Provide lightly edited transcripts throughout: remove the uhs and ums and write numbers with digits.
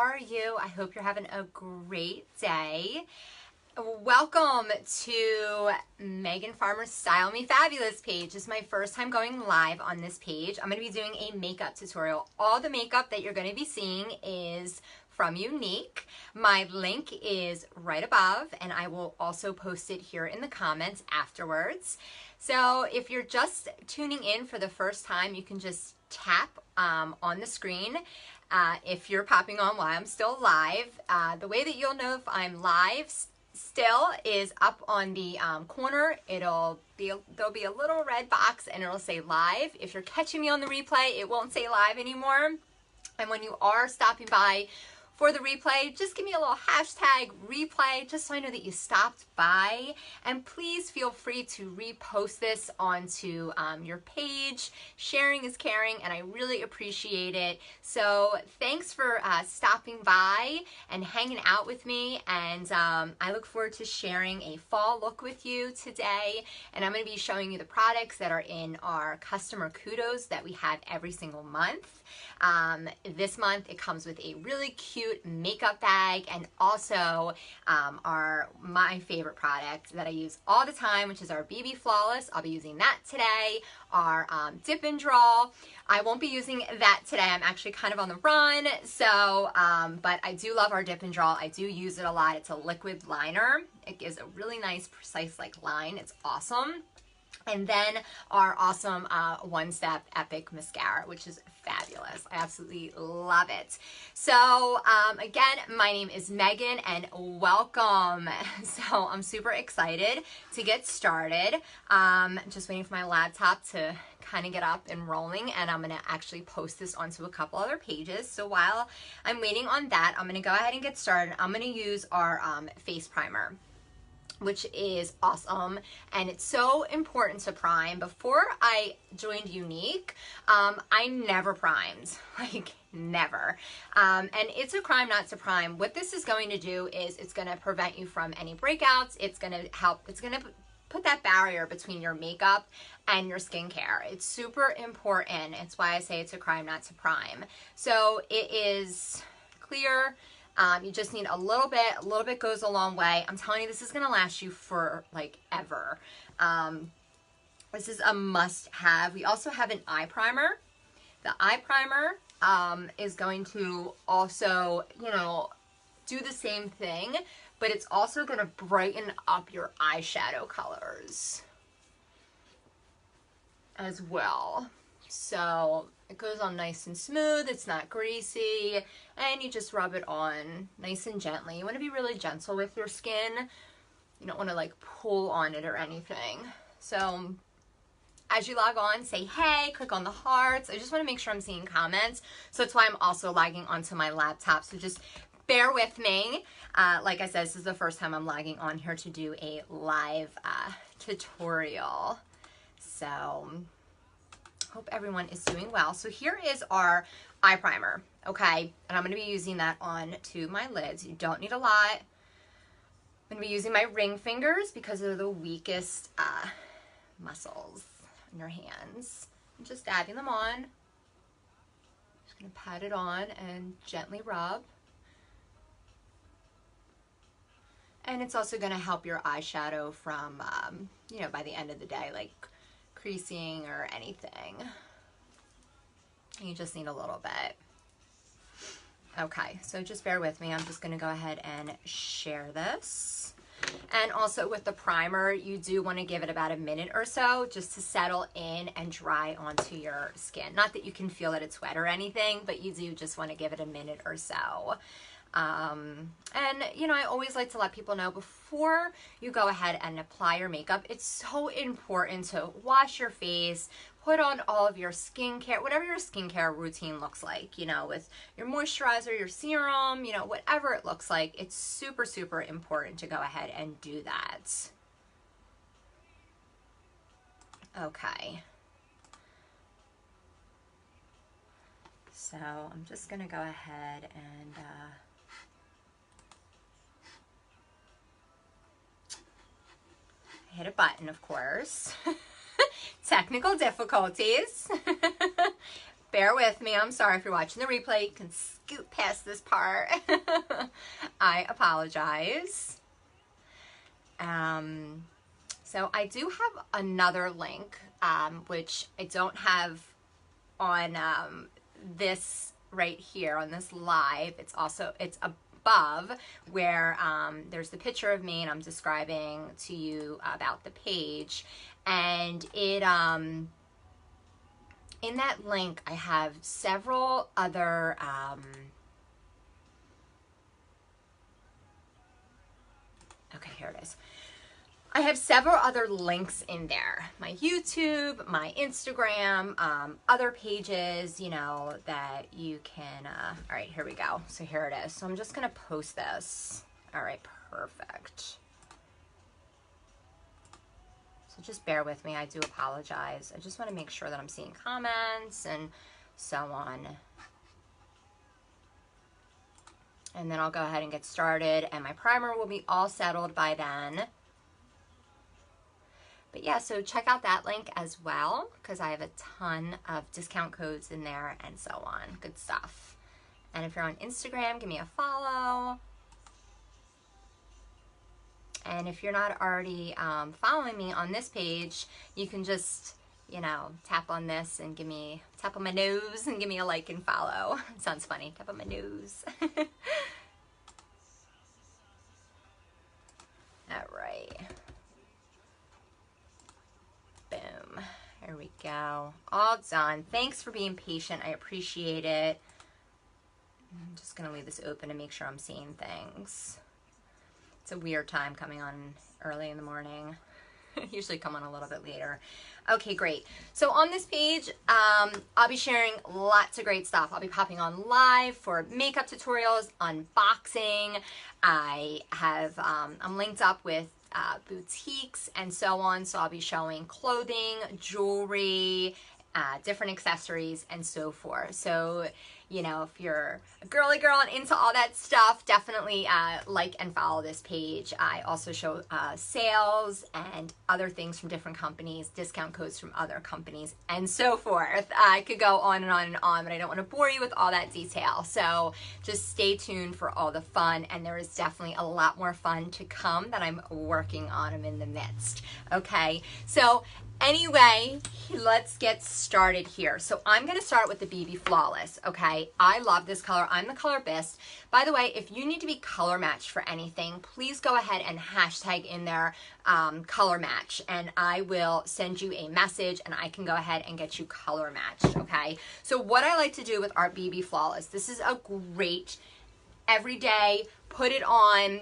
How are you? I hope you're having a great day. Welcome to Megan Farmer's Style Me Fabulous page. This is my first time going live on this page. I'm going to be doing a makeup tutorial. All the makeup that you're going to be seeing is from Younique. My link is right above, and I will also post it here in the comments afterwards. So if you're just tuning in for the first time, you can just tap on the screen. If you're popping on while I'm still live, the way that you'll know if I'm live still is up on the corner. There'll be a little red box and it'll say live. If you're catching me on the replay, it won't say live anymore. And when you are stopping by for the replay, just give me a little hashtag replay just so I know that you stopped by. And please feel free to repost this onto your page. Sharing is caring, and I really appreciate it. So thanks for stopping by and hanging out with me. And I look forward to sharing a fall look with you today. And I'm going to be showing you the products that are in our customer kudos that we have every single month. This month it comes with a really cute makeup bag and also my favorite product that I use all the time, which is our BB Flawless. I'll be using that today. Our Dip and Draw. I won't be using that today. I'm actually kind of on the run, so but I do love our Dip and Draw. I do use it a lot. It's a liquid liner. It gives a really nice precise like line. It's awesome. And then our awesome One Step Epic Mascara, which is fabulous. I absolutely love it. So again, my name is Megan and welcome. So I'm super excited to get started. Just waiting for my laptop to kind of get up and rolling, and I'm going to actually post this onto a couple other pages. So while I'm waiting on that, I'm going to go ahead and get started. I'm going to use our face primer, which is awesome, and it's so important to prime. Before I joined Younique, I never primed, like never. And it's a crime not to prime. What this is going to do is it's going to prevent you from any breakouts. It's going to help, it's going to put that barrier between your makeup and your skincare. It's super important. It's why I say it's a crime not to prime. So it is clear. You just need a little bit goes a long way. I'm telling you, this is going to last you for like ever. This is a must have. We also have an eye primer. The eye primer is going to also, do the same thing, but it's also going to brighten up your eyeshadow colors as well. So it goes on nice and smooth, it's not greasy, and you just rub it on nice and gently. You want to be really gentle with your skin. You don't want to like pull on it or anything. So as you log on, say hey, click on the hearts. I just want to make sure I'm seeing comments. So that's why I'm also logging onto my laptop. So just bear with me. Like I said, this is the first time I'm logging on here to do a live tutorial. So hope everyone is doing well. So here is our eye primer, okay? And I'm going to be using that on to my lids. You don't need a lot. I'm going to be using my ring fingers because they're the weakest muscles in your hands. I'm just dabbing them on. Just going to pat it on and gently rub. And it's also going to help your eyeshadow from, by the end of the day, like creasing or anything. You just need a little bit. Okay, so just bear with me. I'm just going to go ahead and share this. And also with the primer, you do want to give it about a minute or so just to settle in and dry onto your skin. Not that you can feel that it's wet or anything, but you do just want to give it a minute or so. And I always like to let people know before you go ahead and apply your makeup, it's so important to wash your face, put on all of your skincare, whatever your skincare routine looks like, with your moisturizer, your serum, whatever it looks like. It's super, super important to go ahead and do that. Okay. So I'm just going to go ahead and hit a button, of course. Technical difficulties. bear with me. I'm sorry if you're watching the replay. You can scoot past this part. I apologize. So I do have another link, which I don't have on this right here on this live. It's above where there's the picture of me and I'm describing to you about the page. And it in that link I have several other okay, here it is. I have several other links in there. My YouTube, my Instagram, other pages, you know, that you can, all right, here we go. So here it is. So I'm just going to post this. All right, perfect. So just bear with me. I do apologize. I just want to make sure that I'm seeing comments and so on. And then I'll go ahead and get started, and my primer will be all settled by then. But yeah, so check out that link as well, because I have a ton of discount codes in there and so on. Good stuff. And if you're on Instagram, give me a follow. And if you're not already following me on this page, you can just, you know, tap on this and tap on my nose and give me a like and follow. It sounds funny, tap on my nose. All right. Boom. There we go. All done. Thanks for being patient. I appreciate it. I'm just going to leave this open to make sure I'm seeing things. It's a weird time coming on early in the morning. Usually come on a little bit later. Okay, great. So on this page, I'll be sharing lots of great stuff. I'll be popping on live for makeup tutorials, unboxing. I have, I'm linked up with boutiques and so on. So I'll be showing clothing, jewelry, different accessories and so forth. So, you know, if you're a girly girl and into all that stuff, definitely like and follow this page. I also show sales and other things from different companies, discount codes from other companies, and so forth. I could go on and on and on, but I don't want to bore you with all that detail. So just stay tuned for all the fun, and there is definitely a lot more fun to come that I'm working on. I'm in the midst. Okay, so anyway, let's get started here. So I'm going to start with the BB Flawless, okay? I love this color. I'm the color best. By the way, if you need to be color matched for anything, please go ahead and hashtag in there color match, and I will send you a message and I can go ahead and get you color matched, okay? So what I like to do with our BB Flawless, this is a great everyday, put it on.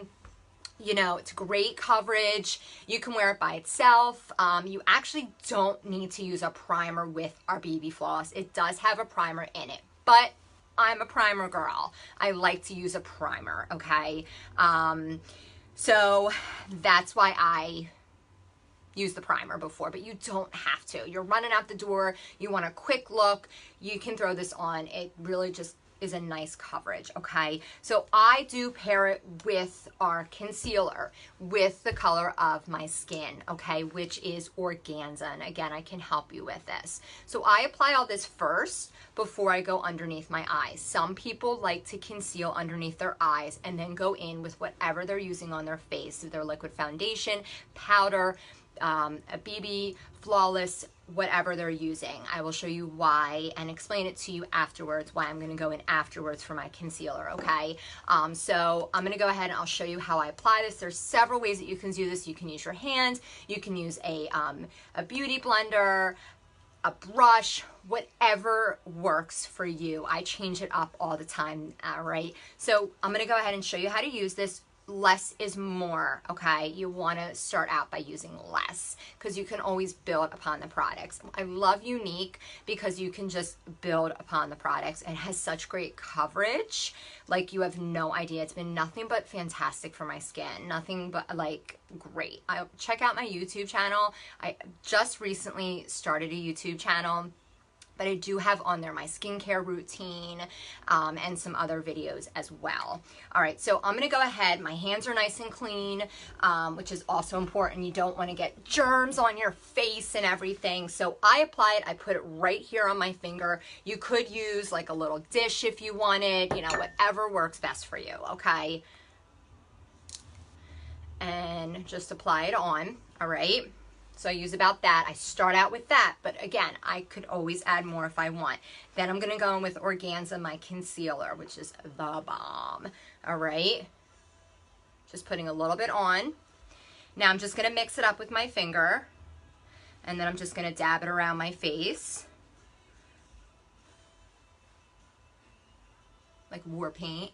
You know, it's great coverage. You can wear it by itself. You actually don't need to use a primer with our BB Floss. It does have a primer in it, but I'm a primer girl. I like to use a primer, okay? So that's why I use the primer before, but you don't have to. You're running out the door. You want a quick look. You can throw this on. It really just is a nice coverage, okay? So I do pair it with our concealer with the color of my skin, okay, which is organza. And again, I can help you with this. So I apply all this first before I go underneath my eyes. Some people like to conceal underneath their eyes and then go in with whatever they're using on their face, their liquid foundation, powder, a BB Flawless, whatever they're using. I will show you why and explain it to you afterwards, why I'm going to go in afterwards for my concealer, okay? So I'm going to go ahead and I'll show you how I apply this. There's several ways that you can do this. You can use your hands, you can use a beauty blender, a brush, whatever works for you. I change it up all the time, all right? So I'm going to go ahead and show you how to use this. Less is more, okay? You want to start out by using less because you can always build upon the products. I love Younique because you can just build upon the products. It has such great coverage, like you have no idea. It's been nothing but fantastic for my skin, nothing but like great. Check out my YouTube channel. I just recently started a YouTube channel but I do have on there my skincare routine and some other videos as well. All right, so I'm gonna go ahead. My hands are nice and clean, which is also important. You don't wanna get germs on your face and everything. So I apply it, I put it right here on my finger. You could use like a little dish if you wanted, you know, whatever works best for you, okay? And just apply it on, all right? So I use about that. I start out with that, but again, I could always add more if I want. Then I'm gonna go in with Organza, my concealer, which is the bomb, all right? Just putting a little bit on. Now I'm just gonna mix it up with my finger, and then I'm just gonna dab it around my face. Like war paint.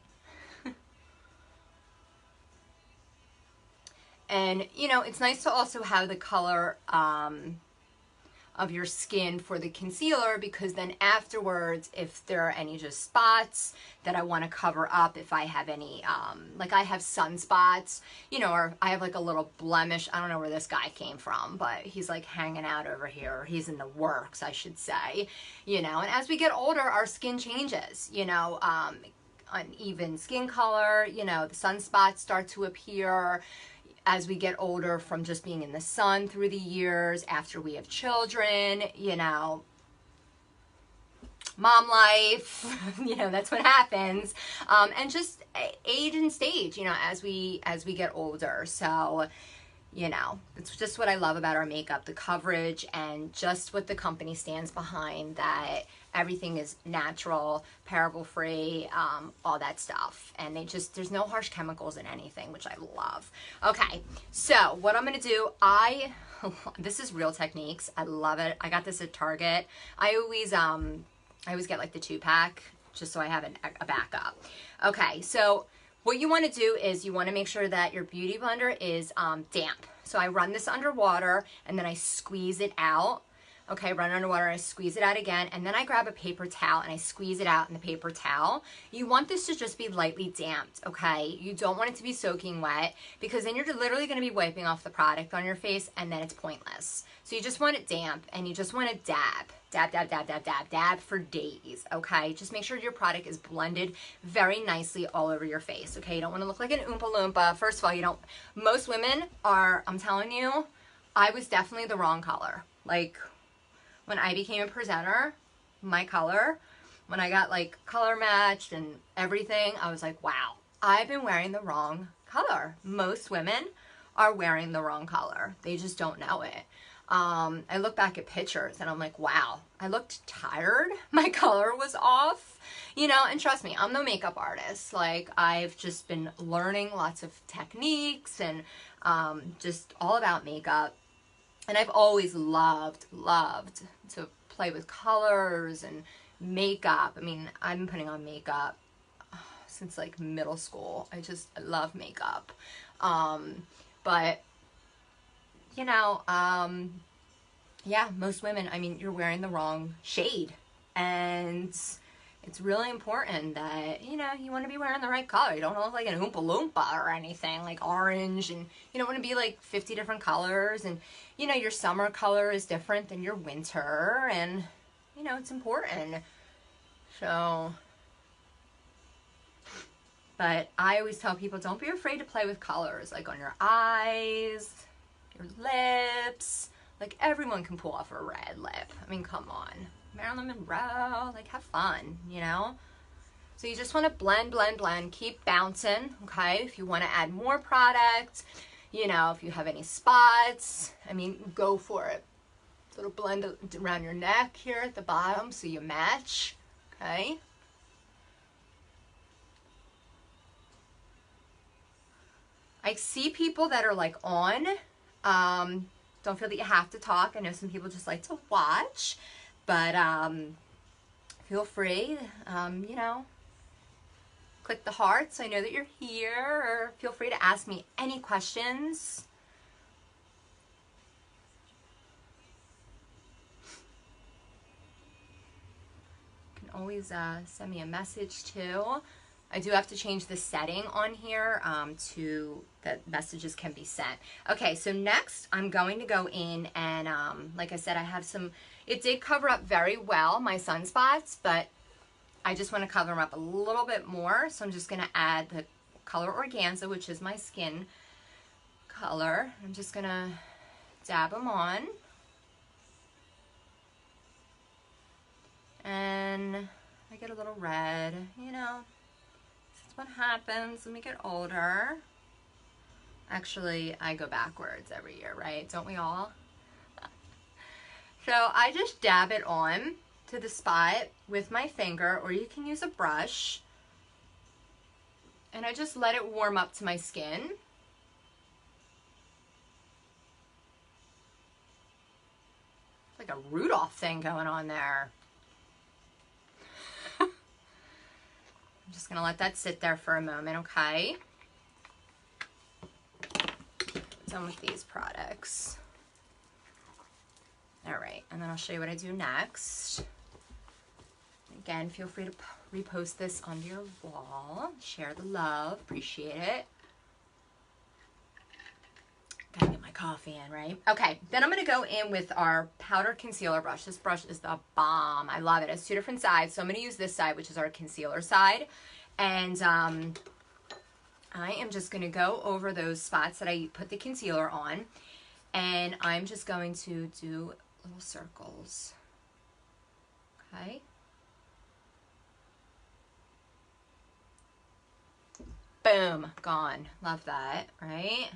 And, you know, it's nice to also have the color of your skin for the concealer, because then afterwards, if there are any just spots that I want to cover up, if I have any, like I have sunspots, you know, or I have like a little blemish. I don't know where this guy came from, but he's like hanging out over here. Or he's in the works, I should say, you know, and as we get older, our skin changes, you know, uneven skin color, you know, the sunspots start to appear as we get older from just being in the sun through the years, after we have children, you know, mom life, you know, that's what happens. And just age and stage, you know, as we get older. So, you know, it's just what I love about our makeup, the coverage and just what the company stands behind, that everything is natural, parabol free, all that stuff. And there's no harsh chemicals in anything, which I love. Okay, so what I'm gonna do, this is Real Techniques. I love it. I got this at Target. I always get like the 2-pack just so I have a backup. Okay, so what you want to do is you want to make sure that your Beauty Blender is damp. So I run this under water and then I squeeze it out. Okay, run it under water, I squeeze it out again, and then I grab a paper towel and I squeeze it out in the paper towel. You want this to just be lightly damped, okay? You don't want it to be soaking wet, because then you're literally gonna be wiping off the product on your face and then it's pointless. So you just want it damp and you just want to dab. Dab, dab, dab, dab, dab, dab for days, okay? Just make sure your product is blended very nicely all over your face, okay? You don't want to look like an Oompa Loompa. First of all, you don't, most women are, I'm telling you, I was definitely the wrong color. Like, when I became a presenter, my color, when I got like color matched and everything, I was like, wow, I've been wearing the wrong color. Most women are wearing the wrong color. They just don't know it. I look back at pictures and I'm like, wow, I looked tired. My color was off, you know, and trust me, I'm no makeup artist. Like, I've just been learning lots of techniques and just all about makeup. And I've always loved to play with colors and makeup. I mean, I've been putting on makeup since like middle school. I love makeup. But, you know, yeah, most women, I mean, you're wearing the wrong shade. And it's really important that, you know, you want to be wearing the right color. You don't look like an Oompa Loompa or anything, like orange, and you don't want to be like 50 different colors. And, you know, your summer color is different than your winter, and, you know, it's important. So, but I always tell people, don't be afraid to play with colors, like on your eyes, your lips. Like, everyone can pull off a red lip. I mean, come on. Marilyn Monroe, like, have fun, you know? So you just want to blend, blend, blend, keep bouncing, okay? If you want to add more product, you know, if you have any spots, I mean, go for it. Little blend around your neck here at the bottom so you match, okay? I see people that are like on, don't feel that you have to talk. I know some people just like to watch. But feel free, you know, click the hearts. I know that you're here, or feel free to ask me any questions. You can always send me a message too. I do have to change the setting on here to that messages can be sent. Okay, so next I'm going to go in and like I said, I have some, It did cover up very well my sunspots, but I just want to cover them up a little bit more. So I'm just going to add the color Organza, which is my skin color. I'm just going to dab them on. And I get a little red, you know. That's what happens when we get older. Actually, I go backwards every year, right? Don't we all? So I just dab it on to the spot with my finger, or you can use a brush. And I just let it warm up to my skin. Like a Rudolph thing going on there. I'm just gonna let that sit there for a moment, okay? Done with these products. All right, and then I'll show you what I do next. Again, feel free to repost this onto your wall. Share the love, appreciate it. Gotta get my coffee in, right? Okay, then I'm gonna go in with our powder concealer brush. This brush is the bomb. I love it. It's 2 different sides. So I'm gonna use this side, which is our concealer side. And I am just gonna go over those spots that I put the concealer on. And I'm just going to do little circles. Okay. Boom, gone. Love that, right?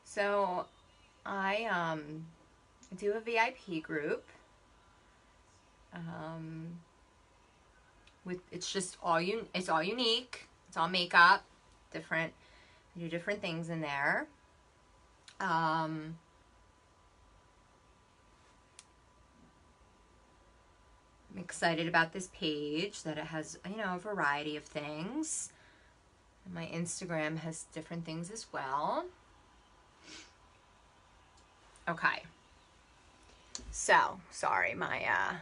So I do a VIP group. With it's just all it's all unique. It's all makeup, different. I do different things in there. I'm excited about this page that it has, you know, a variety of things. And my Instagram has different things as well. Okay. So, sorry, I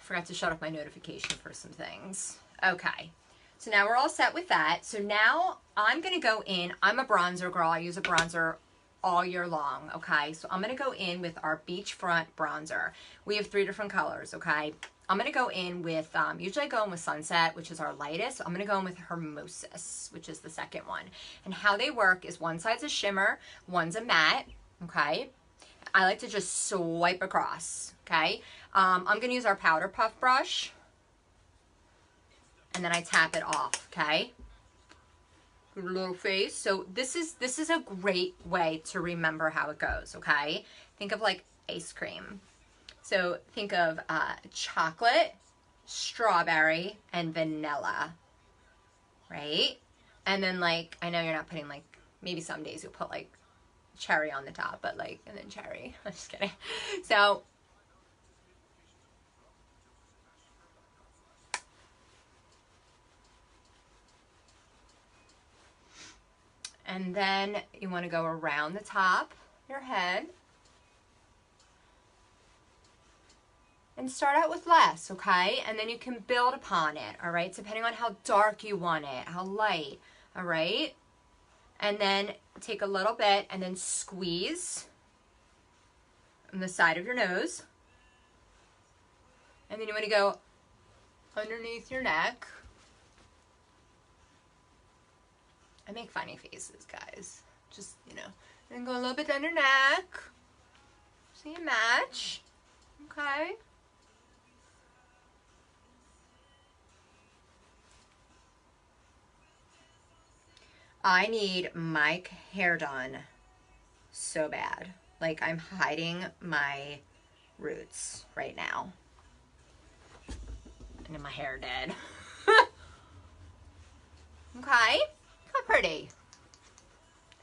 forgot to shut off my notification for some things. Okay. So now we're all set with that. So now I'm going to go in. I'm a bronzer girl. I use a bronzer all year long, okay? So I'm going to go in with our Beachfront bronzer. We have 3 different colors, okay? I'm going to go in with, usually I go in with Sunset, which is our lightest. So I'm going to go in with Hermosis, which is the second one. And how they work is one side's a shimmer, one's a matte, okay? I like to just swipe across, okay? I'm going to use our Powder Puff brush. And then I tap it off, okay? Little face. So this is a great way to remember how it goes, okay? Think of like ice cream. So think of chocolate, strawberry, and vanilla, right? And then like, I know you're not putting like, maybe some days you'll put like cherry on the top, but like, and then cherry. I'm just kidding. So and then you want to go around the top of your head. And start out with less, okay? And then you can build upon it, all right? Depending on how dark you want it, how light, all right? And then take a little bit and then squeeze on the side of your nose. And then you want to go underneath your neck. I make funny faces, guys. Just, you know. And go a little bit down your neck. So you match. Okay. I need my hair done so bad. Like I'm hiding my roots right now. And then my hair dead. Okay. How pretty.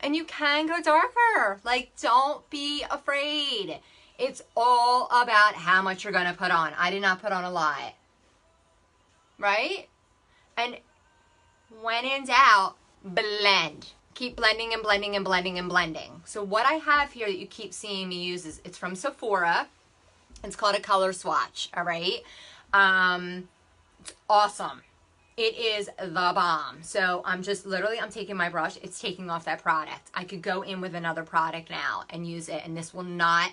And you can go darker. Like, don't be afraid. It's all about how much you're going to put on. I did not put on a lot. Right? And when in doubt, blend. Keep blending and blending and blending and blending. So what I have here that you keep seeing me use is, it's from Sephora. It's called a color swatch, all right? It's awesome. It is the bomb. So I'm taking my brush. It's taking off that product. I could go in with another product now and use it, and this will not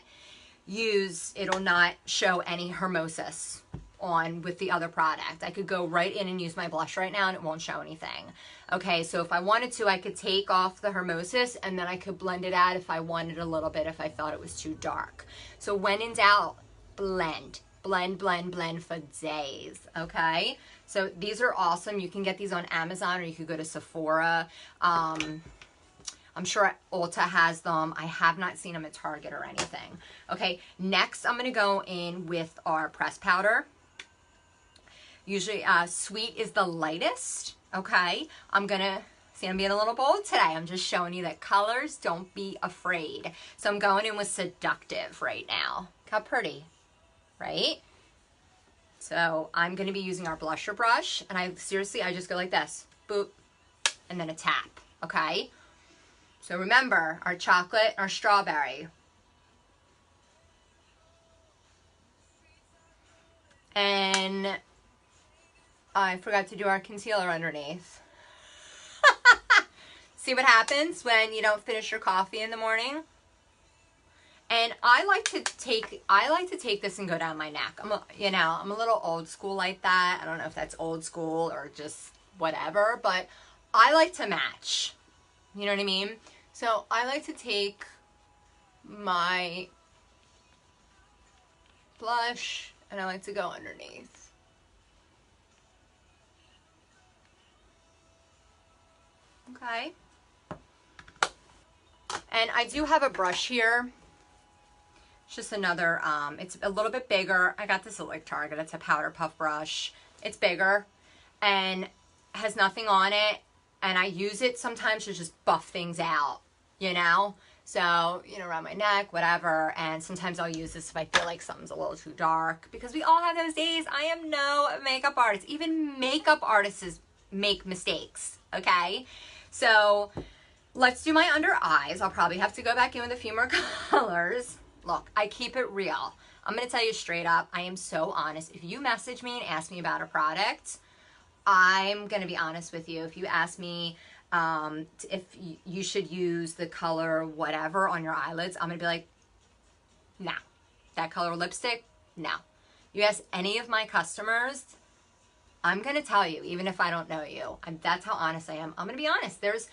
it'll not show any hermosis on with the other product. I could go right in and use my blush right now and it won't show anything. Okay, so if I wanted to, I could take off the hermosis and then I could blend it out if I wanted a little bit, if I thought it was too dark. So when in doubt, blend. Blend, blend, blend for days, okay? So these are awesome. You can get these on Amazon or you could go to Sephora. I'm sure Ulta has them. I have not seen them at Target or anything. Okay, next I'm gonna go in with our pressed powder. Usually Sweet is the lightest, okay? I'm being a little bold today. I'm just showing you that colors, don't be afraid. So I'm going in with Seductive right now. Look how pretty, right? So I'm gonna be using our blusher brush, and I just go like this, boop, and then a tap, okay? So remember, our chocolate, our strawberry. And I forgot to do our concealer underneath. See what happens when you don't finish your coffee in the morning? And I like to take this and go down my neck. I'm a little old school like that. I don't know if that's old school or just whatever, but I like to match. You know what I mean? So I like to take my blush and I like to go underneath. Okay. And I do have a brush here. It's just another, it's a little bit bigger. I got this at like Target. It's a powder puff brush. It's bigger and has nothing on it. And I use it sometimes to just buff things out, you know? So, you know, around my neck, whatever. And sometimes I'll use this if I feel like something's a little too dark. Because we all have those days. I am no makeup artist. Even makeup artists make mistakes, okay? So, let's do my under eyes. I'll probably have to go back in with a few more colors. Look, I keep it real. I'm going to tell you straight up, I am so honest. If you message me and ask me about a product, I'm going to be honest with you. If you ask me if you should use the color whatever on your eyelids, I'm going to be like, no. That color lipstick, no. You ask any of my customers, I'm going to tell you, even if I don't know you. That's how honest I am. I'm going to be honest. There's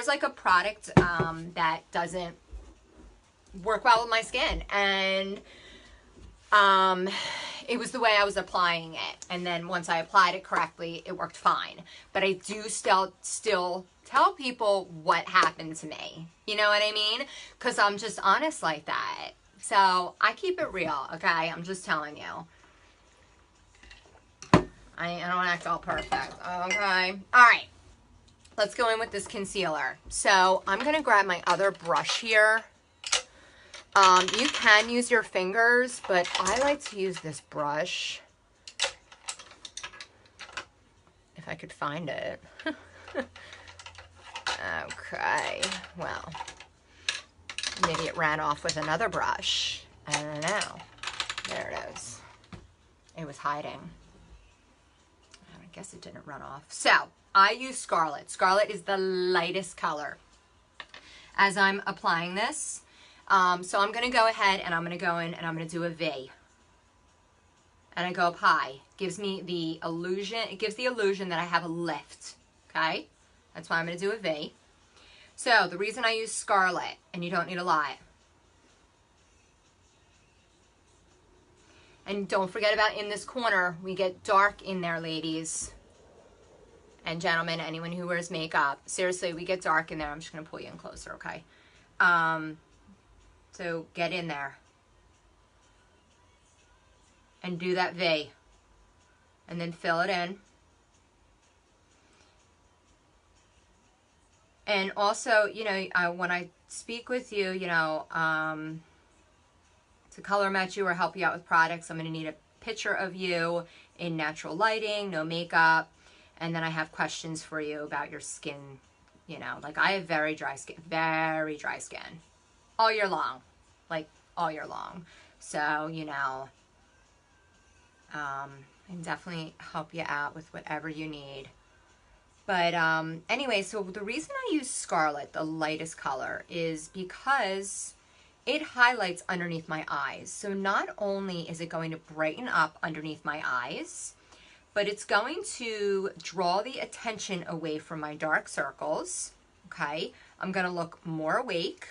like a product that doesn't work well with my skin. And it was the way I was applying it. And then once I applied it correctly, it worked fine. But I do still tell people what happened to me. You know what I mean? Because I'm just honest like that. So I keep it real, okay? I'm just telling you. I don't act all perfect, okay? All right. Let's go in with this concealer. So I'm going to grab my other brush here. You can use your fingers, but I like to use this brush. If I could find it. Okay, well, maybe it ran off with another brush. I don't know. There it is. It was hiding. I guess it didn't run off. So, I use Scarlet. Scarlet is the lightest color as I'm applying this. So I'm going to go ahead and I'm going to go in and I'm going to do a V. And I go up high. Gives me the illusion, it gives the illusion that I have a lift. Okay? That's why I'm going to do a V. So the reason I use Scarlet, and you don't need a lot. And don't forget about in this corner, we get dark in there, ladies. And gentlemen, anyone who wears makeup. Seriously, we get dark in there. I'm just going to pull you in closer, okay? So get in there. And do that V. And then fill it in. And also, you know, when I speak with you, you know, to color match you or help you out with products, I'm going to need a picture of you in natural lighting, no makeup. And then I have questions for you about your skin. You know, like I have very dry skin all year long, like all year long. So, you know, and definitely help you out with whatever you need. But anyway, so the reason I use Scarlet, the lightest color, is because it highlights underneath my eyes. So not only is it going to brighten up underneath my eyes, but it's going to draw the attention away from my dark circles, okay? I'm gonna look more awake,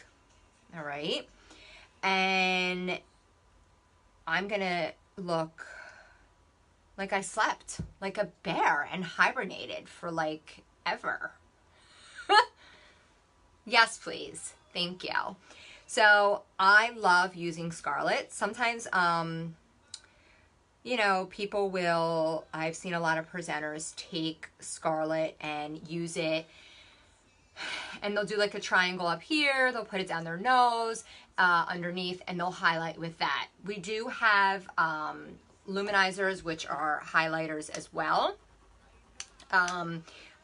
all right? And I'm gonna look like I slept like a bear and hibernated for like ever. Yes, please. Thank you. So I love using Scarlet. Sometimes, you know, people will, I've seen a lot of presenters take Scarlet and use it, and they'll do like a triangle up here, they'll put it down their nose, underneath, and they'll highlight with that. We do have luminizers, which are highlighters as well.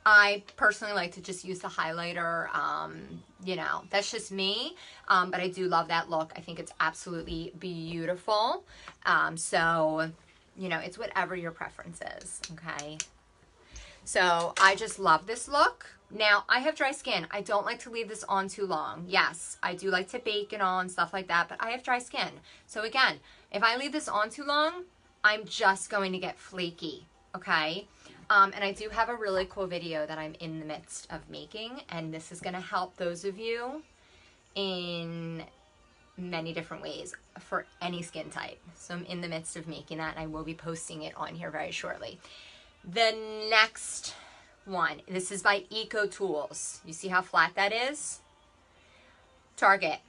I personally like to just use the highlighter. You know, that's just me, but I do love that look. I think it's absolutely beautiful. So, you know, it's whatever your preference is, okay? So I just love this look. Now, I have dry skin. I don't like to leave this on too long. Yes, I do like to bake and all and stuff like that, but I have dry skin. So again, if I leave this on too long, I'm just going to get flaky, okay? And I do have a really cool video that I'm in the midst of making, and this is going to help those of you in many different ways for any skin type. So I'm in the midst of making that, and I will be posting it on here very shortly. The next one, this is by Eco Tools. You see how flat that is? Target.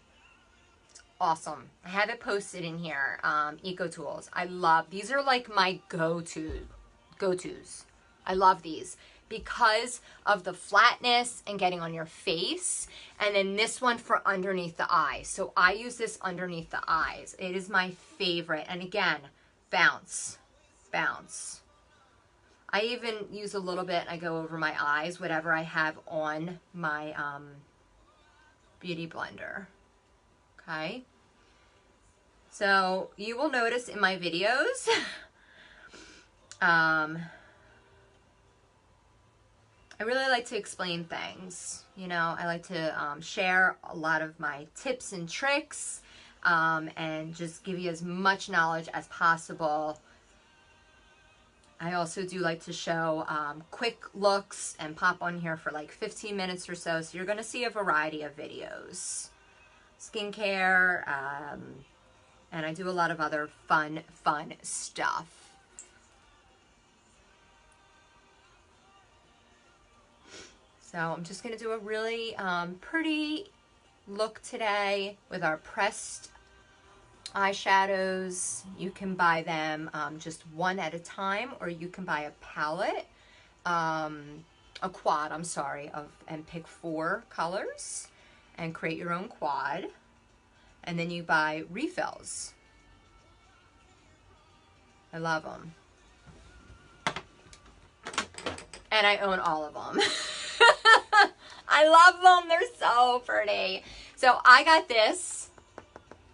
Awesome. I have it posted in here. Eco Tools. I love, these are like my go-tos. I love these because of the flatness and getting on your face. And then this one for underneath the eyes. So I use this underneath the eyes. It is my favorite. And again, bounce, bounce. I even use a little bit, I go over my eyes, whatever I have on my beauty blender. Okay. So you will notice in my videos, I really like to explain things. You know, I like to share a lot of my tips and tricks, and just give you as much knowledge as possible. I also do like to show quick looks and pop on here for like 15 minutes or so. So you're going to see a variety of videos. Skincare, and I do a lot of other fun stuff. So I'm just going to do a really pretty look today with our pressed eyeshadows. You can buy them just one at a time, or you can buy a palette, a quad, I'm sorry, and pick 4 colors and create your own quad. And then you buy refills. I love them. And I own all of them. I love them. They're so pretty. So I got this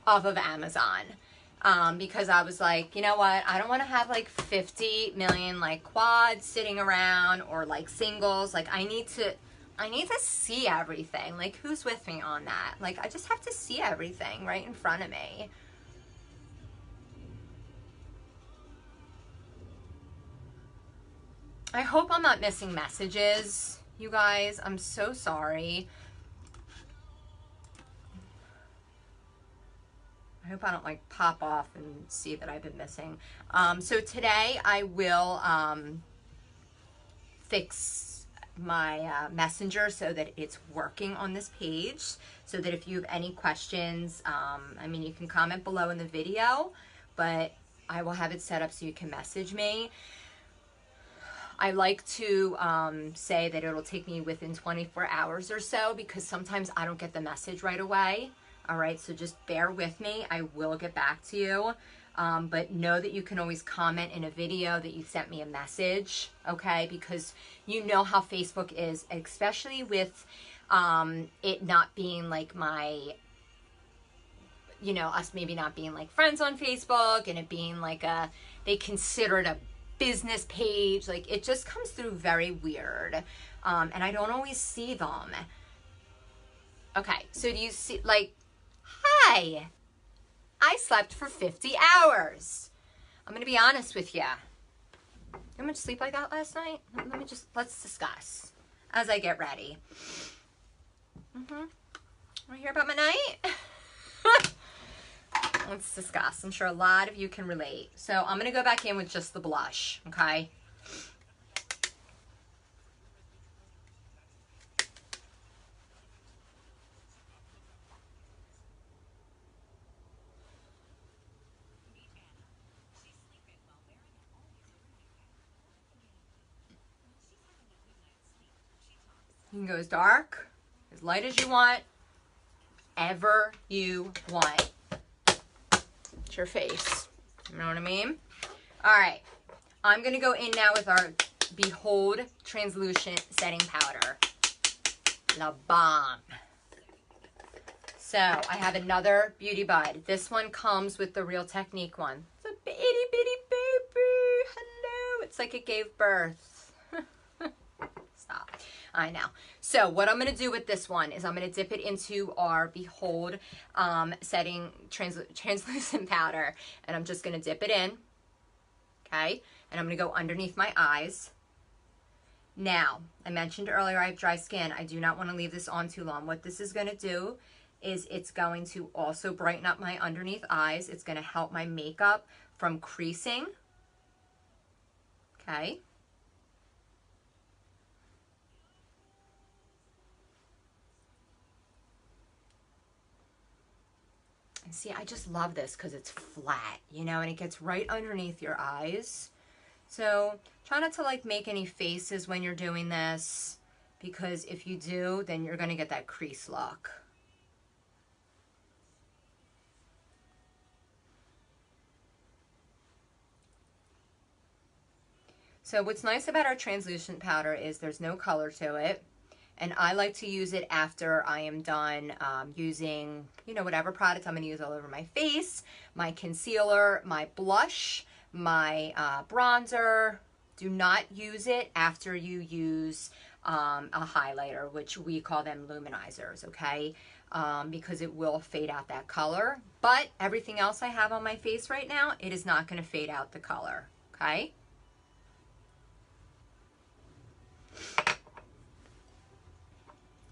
off of Amazon because I was like, you know what? I don't want to have like 50 million like quads sitting around or like singles. Like I need to see everything. Like who's with me on that? Like I just have to see everything right in front of me. I hope I'm not missing messages, you guys. I'm so sorry. I hope I don't like pop off and see that I've been missing. So today I will fix my messenger so that it's working on this page, so that if you have any questions, I mean, you can comment below in the video, but I will have it set up so you can message me. I like to say that it'll take me within 24 hours or so, because sometimes I don't get the message right away. All right, so just bear with me. I will get back to you. But know that you can always comment in a video that you sent me a message, okay? Because you know how Facebook is, especially with it not being like my, you know, us maybe not being like friends on Facebook, and it being like a they consider it a business page. Like, it just comes through very weird. And I don't always see them. Okay, so do you see, like, hi, I slept for 50 hours. I'm going to be honest with you. How much sleep I got last night? Let's discuss as I get ready. Want to hear about my night? Let's discuss. I'm sure a lot of you can relate. So I'm going to go back in with just the blush, okay? You can go as dark, as light as you want, ever you want. It's your face. You know what I mean? All right. I'm going to go in now with our Behold Translucent Setting Powder. La Bomb. So I have another Beauty Bud. This one comes with the Real Technique one. It's a bitty, bitty baby. Hello. It's like it gave birth. Stop. I know. So what I'm going to do with this one is I'm going to dip it into our Behold Setting Translucent Powder. And I'm just going to dip it in. Okay. And I'm going to go underneath my eyes. Now, I mentioned earlier I have dry skin. I do not want to leave this on too long. What this is going to do is it's going to also brighten up my underneath eyes. It's going to help my makeup from creasing. Okay. And see, I just love this because it's flat, you know, and it gets right underneath your eyes. So try not to like make any faces when you're doing this, because if you do, then you're going to get that crease look. So what's nice about our translucent powder is there's no color to it. And I like to use it after I am done using, you know, whatever product I'm going to use all over my face, my concealer, my blush, my bronzer. Do not use it after you use a highlighter, which we call them luminizers, okay? Because it will fade out that color. But everything else I have on my face right now, it is not going to fade out the color, okay?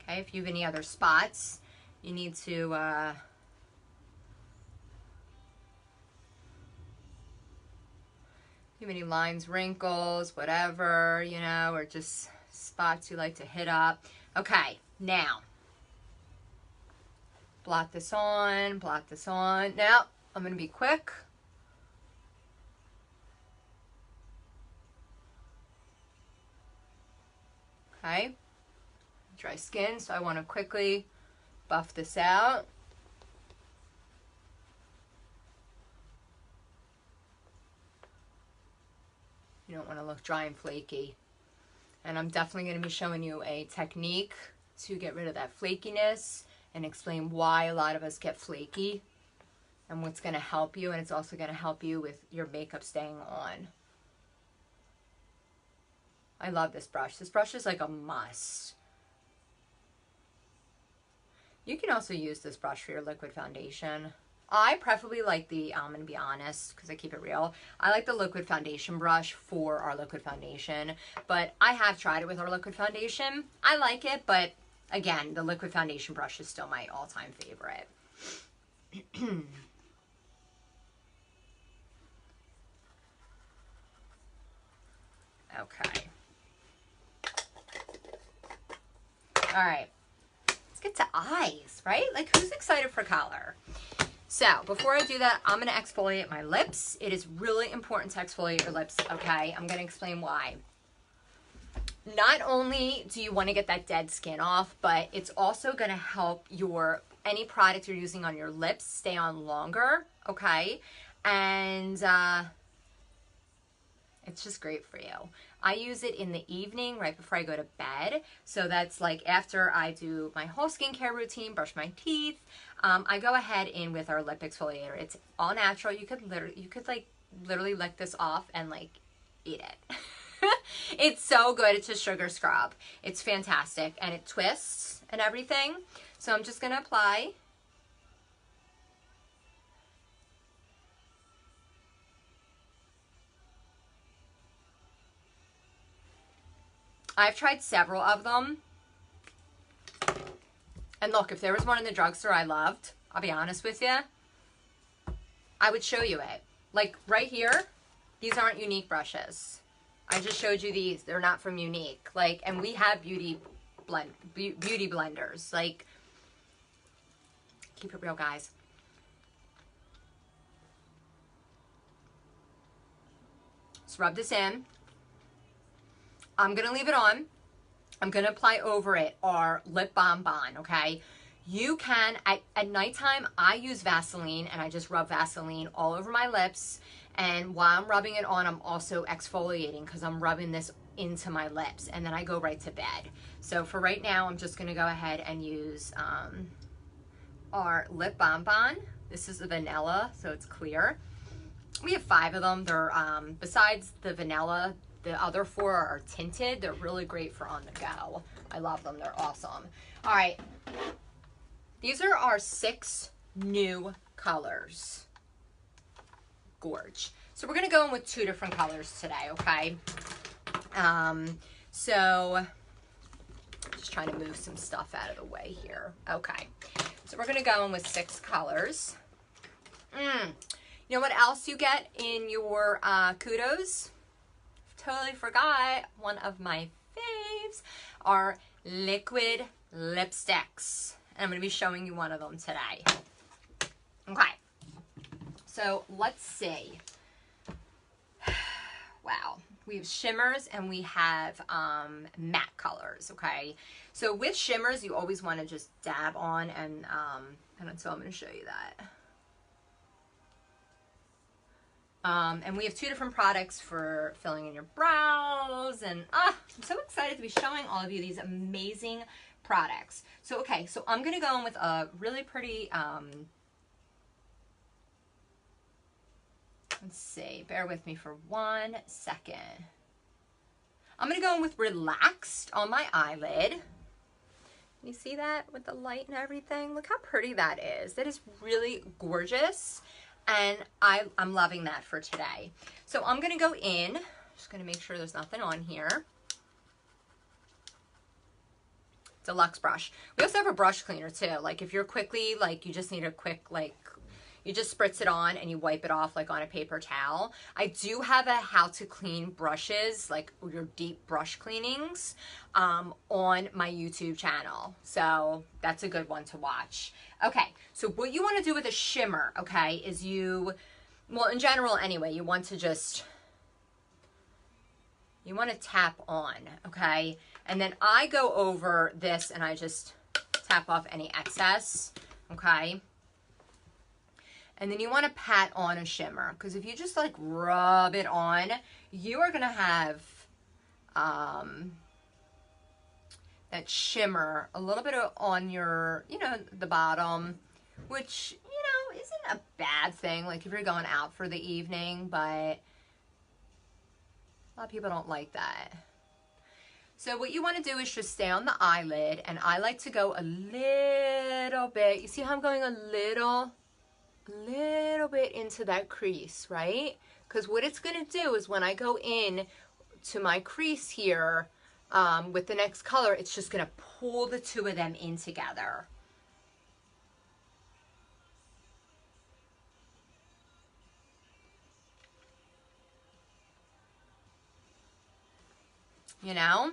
Okay, if you have any other spots, you need to you have any lines, wrinkles, whatever, you know, or just spots you like to hit up. Okay, now, blot this on, blot this on. Now, I'm going to be quick. Okay. Dry skin, so I want to quickly buff this out. You don't want to look dry and flaky. And I'm definitely going to be showing you a technique to get rid of that flakiness and explain why a lot of us get flaky and what's going to help you. And it's also going to help you with your makeup staying on. I love this brush. This brush is like a must. You can also use this brush for your liquid foundation. I preferably like the, I'm going to be honest because I keep it real, I like the liquid foundation brush for our liquid foundation, but I have tried it with our liquid foundation. I like it, but again, the liquid foundation brush is still my all-time favorite. Okay. All right. Let's get to eyes, right? Like, who's excited for color? So before I do that, I'm going to exfoliate my lips. It is really important to exfoliate your lips, okay? I'm going to explain why. Not only do you want to get that dead skin off, but it's also going to help your, any product you're using on your lips stay on longer, okay? And it's just great for you. I use it in the evening right before I go to bed. So that's like after I do my whole skincare routine, brush my teeth, I go ahead in with our lip exfoliator. It's all natural. You could literally, you could like literally lick this off and like eat it. It's so good. It's a sugar scrub. It's fantastic, and it twists and everything. So I'm just going to apply. I've tried several of them. And look, if there was one in the drugstore I loved, I'll be honest with you, I would show you it. Like right here, these aren't Younique brushes. I just showed you these. They're not from Younique. Like, and we have beauty blenders. Like, keep it real, guys. Let's rub this in. I'm going to leave it on. I'm going to apply over it our lip bonbon, okay? You can, at nighttime, I use Vaseline, and I just rub Vaseline all over my lips. And while I'm rubbing it on, I'm also exfoliating because I'm rubbing this into my lips. And then I go right to bed. So for right now, I'm just going to go ahead and use our lip bonbon. This is the vanilla, so it's clear. We have 5 of them. They're, besides the vanilla, the other 4 are tinted. They're really great for on the go. I love them. They're awesome. All right. These are our 6 new colors. Gorge. So we're going to go in with 2 different colors today, okay? So just trying to move some stuff out of the way here. Okay. So we're going to go in with 6 colors. You know what else you get in your kudos? Totally forgot. One of my faves are liquid lipsticks. And I'm going to be showing you one of them today. Okay. So let's see. Wow. We have shimmers and we have matte colors, okay? So with shimmers, you always want to just dab on and so I'm going to show you that. And we have 2 different products for filling in your brows, and I'm so excited to be showing all of you these amazing products. So, okay, so I'm going to go in with a really pretty, let's see, bear with me for 1 second. I'm going to go in with Relaxed on my eyelid. You see that with the light and everything? Look how pretty that is. That is really gorgeous. And I'm loving that for today. So I'm going to go in, just going to make sure there's nothing on here. Deluxe brush. We also have a brush cleaner too. Like if you're quickly, like you just need a quick, like you just spritz it on and you wipe it off like on a paper towel. I do have a how to clean brushes, like your deep brush cleanings, on my YouTube channel. So that's a good one to watch. Okay, so what you want to do with a shimmer, okay, is well, in general anyway, you want to tap on, okay? And then I go over this and I just tap off any excess, okay? And then you want to pat on a shimmer, because if you just like rub it on, you are going to have that shimmer a little bit on your, the bottom, which, isn't a bad thing, like if you're going out for the evening, but a lot of people don't like that. So what you want to do is just stay on the eyelid, and I like to go a little bit. You see how I'm going a little bit into that crease, right? Because what it's going to do is when I go in to my crease here with the next color, it's just going to pull the 2 of them in together. You know?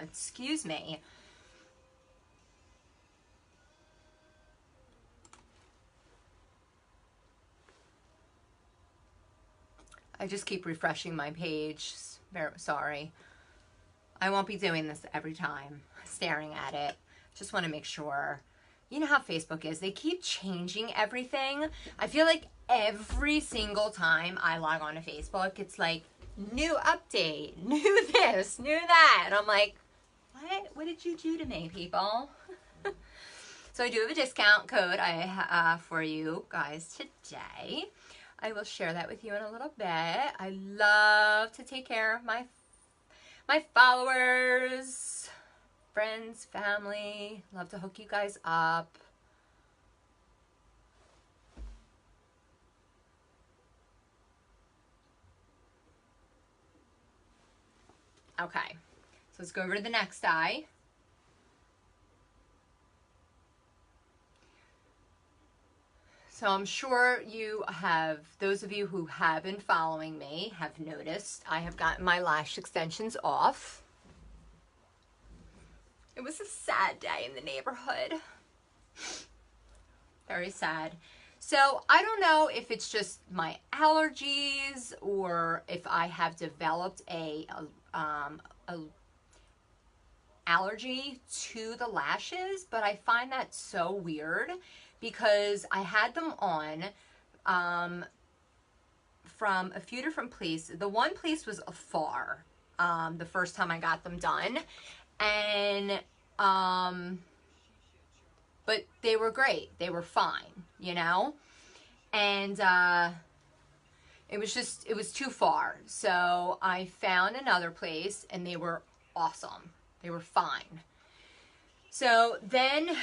Excuse me. I just keep refreshing my page. Very sorry. I won't be doing this every time, staring at it. Just want to make sure. You know how Facebook is. They keep changing everything. I feel like every single time I log on to Facebook, it's like, new update, new this, new that. And I'm like, what? What did you do to me, people? So I do have a discount code for you guys today. I will share that with you in a little bit. I love to take care of my followers, friends, family. Love to hook you guys up. Okay, so let's go over to the next eye. So I'm sure you have, those of you who have been following me have noticed I have gotten my lash extensions off. It was a sad day in the neighborhood. Very sad. So I don't know if it's just my allergies or if I have developed a allergy to the lashes, but I find that so weird because I had them on from a few different places. The one place was afar the first time I got them done, and but they were great. They were fine, you know? And it was too far. So I found another place and they were awesome. They were fine. So then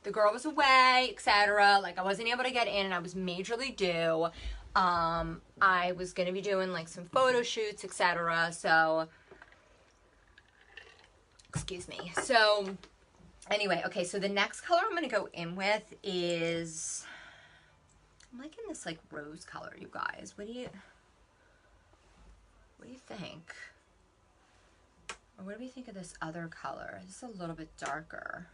the girl was away, etc. Like I wasn't able to get in and I was majorly due. I was going to be doing like some photo shoots, etc. So, excuse me. So anyway, okay, so the next color I'm going to go in with is, I'm liking this like rose color, you guys. What do you think? Or what do we think of this other color? This is a little bit darker.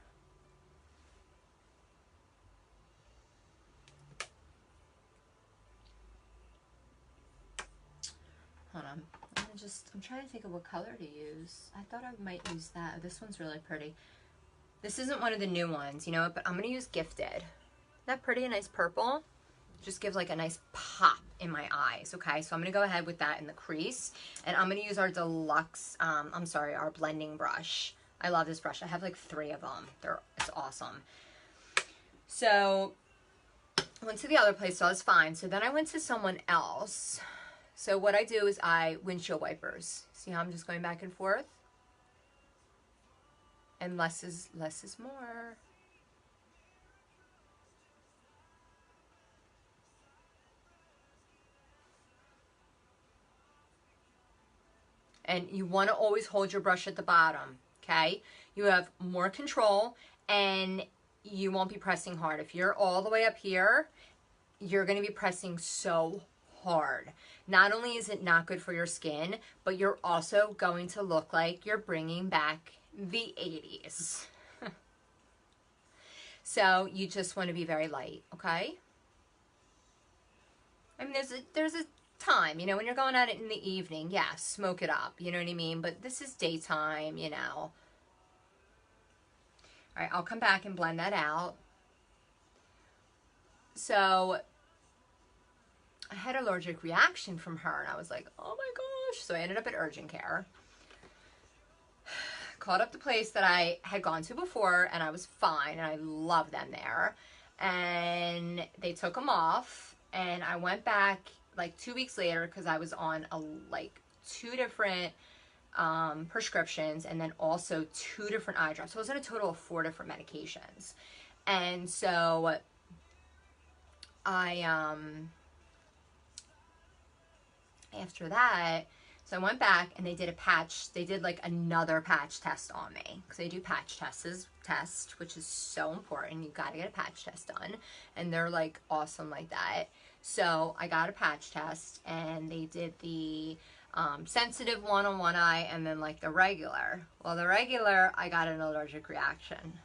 Hold on. I'm trying to think of what color to use. I thought I might use that. This one's really pretty. This isn't one of the new ones, you know, but I'm going to use Gifted. Isn't that pretty? A nice purple. Just gives like a nice pop in my eyes, okay? So I'm going to go ahead with that in the crease. And I'm going to use our deluxe, our blending brush. I love this brush. I have like 3 of them. It's awesome. So I went to the other place, so I was fine. So then I went to someone else. So what I do is windshield wipers. See how I'm just going back and forth? And less is more. And you want to always hold your brush at the bottom, okay? You have more control and you won't be pressing hard. If you're all the way up here, you're going to be pressing so hard. Not only is it not good for your skin, but you're also going to look like you're bringing back the 80s. So you just want to be very light, okay? I mean, there's a time, you know, when you're going at it in the evening, yeah, smoke it up, you know what I mean? But this is daytime, you know. All right, I'll come back and blend that out. So I had an allergic reaction from her, and I was like, oh my gosh. So I ended up at Urgent Care. Called up the place that I had gone to before, and I was fine, and I love them there. And they took them off, and I went back like 2 weeks later because I was on like 2 different prescriptions and then also 2 different eye drops. So I was on a total of 4 different medications. And so after that, so I went back and they did like another patch test on me because they do patch test, which is so important. You got to get a patch test done, and they're like awesome like that. So I got a patch test, and they did the sensitive one on one eye and then like the regular. Well, the regular, I got an allergic reaction.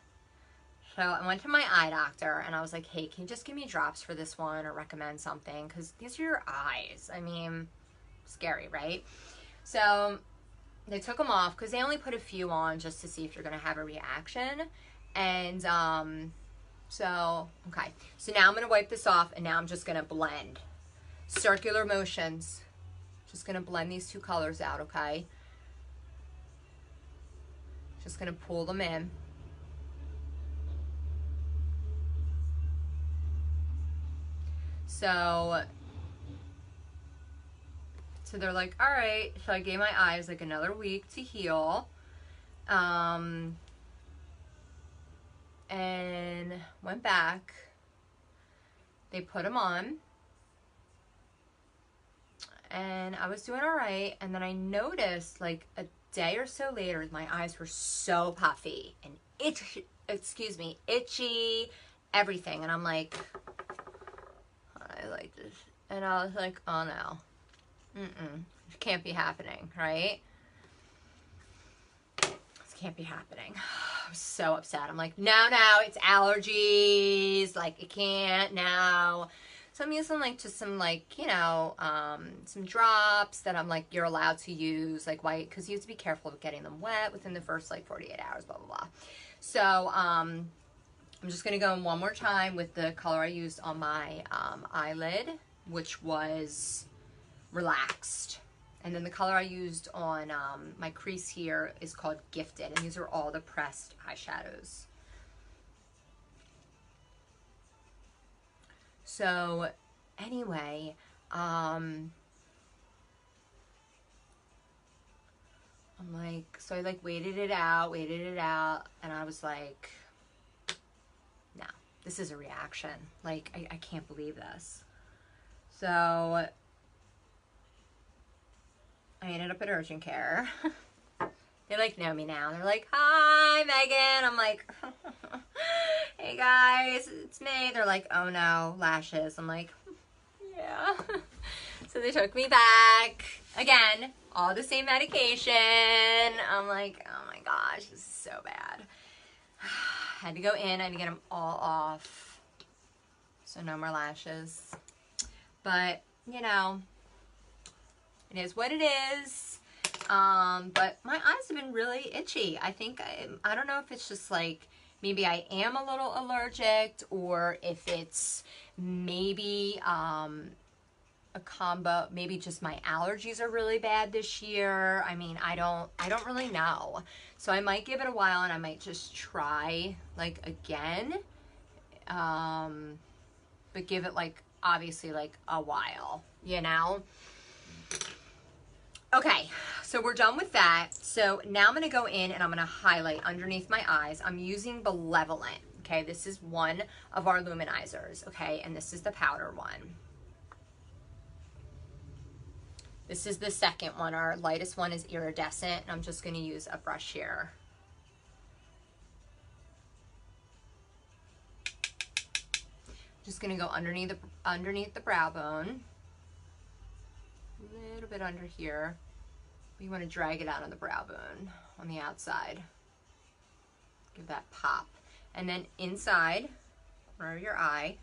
So I went to my eye doctor and I was like, hey, can you just give me drops for this one or recommend something? Because these are your eyes. I mean, scary, right? So they took them off because they only put a few on just to see if you're going to have a reaction. And so, okay. So now I'm going to wipe this off and now I'm just going to blend. Circular motions. Just going to blend these 2 colors out, okay? Just going to pull them in. So they're like, all right. So I gave my eyes like another week to heal. And went back. They put them on. And I was doing all right. And then I noticed like a day or so later, my eyes were so puffy and itchy, everything. And I'm like, I like this. And I was like, oh no. It can't be happening, right? This can't be happening. I was so upset. I'm like, no, it's allergies. Like, it can't now. So I'm using like just some like, you know, some drops that I'm like, you're allowed to use like white, because you have to be careful of getting them wet within the first like 48 hours, blah, blah, blah. So I'm just going to go in one more time with the color I used on my eyelid, which was Relaxed. And then the color I used on my crease here is called Gifted. And these are all the pressed eyeshadows. So anyway, I'm like, so I like waited it out, and I was like, no, this is a reaction. Like, I can't believe this. So I ended up at urgent care. They like know me now. They're like, hi, Megan. I'm like, hey guys, it's me. They're like, oh no, lashes. I'm like, yeah. So they took me back. Again, all the same medication. I'm like, oh my gosh, this is so bad. Had to go in. I had to get them all off. So no more lashes. But, you know, it is what it is. But my eyes have been really itchy. I think, I don't know if it's just like, maybe I am a little allergic, or if it's maybe a combo, maybe just my allergies are really bad this year. I mean, I don't really know. So I might give it a while, and I might just try like again. But give it like, obviously like a while, you know? Okay, so we're done with that. So now I'm going to go in and I'm going to highlight underneath my eyes. I'm using Benevolent, okay? This is one of our luminizers, okay? And this is the powder one. This is the second one. Our lightest one is Iridescent, and I'm just going to use a brush here. Just going to go underneath the brow bone. A little bit under here. You want to drag it out on the brow bone on the outside. Give that pop. And then inside, corner of your eye.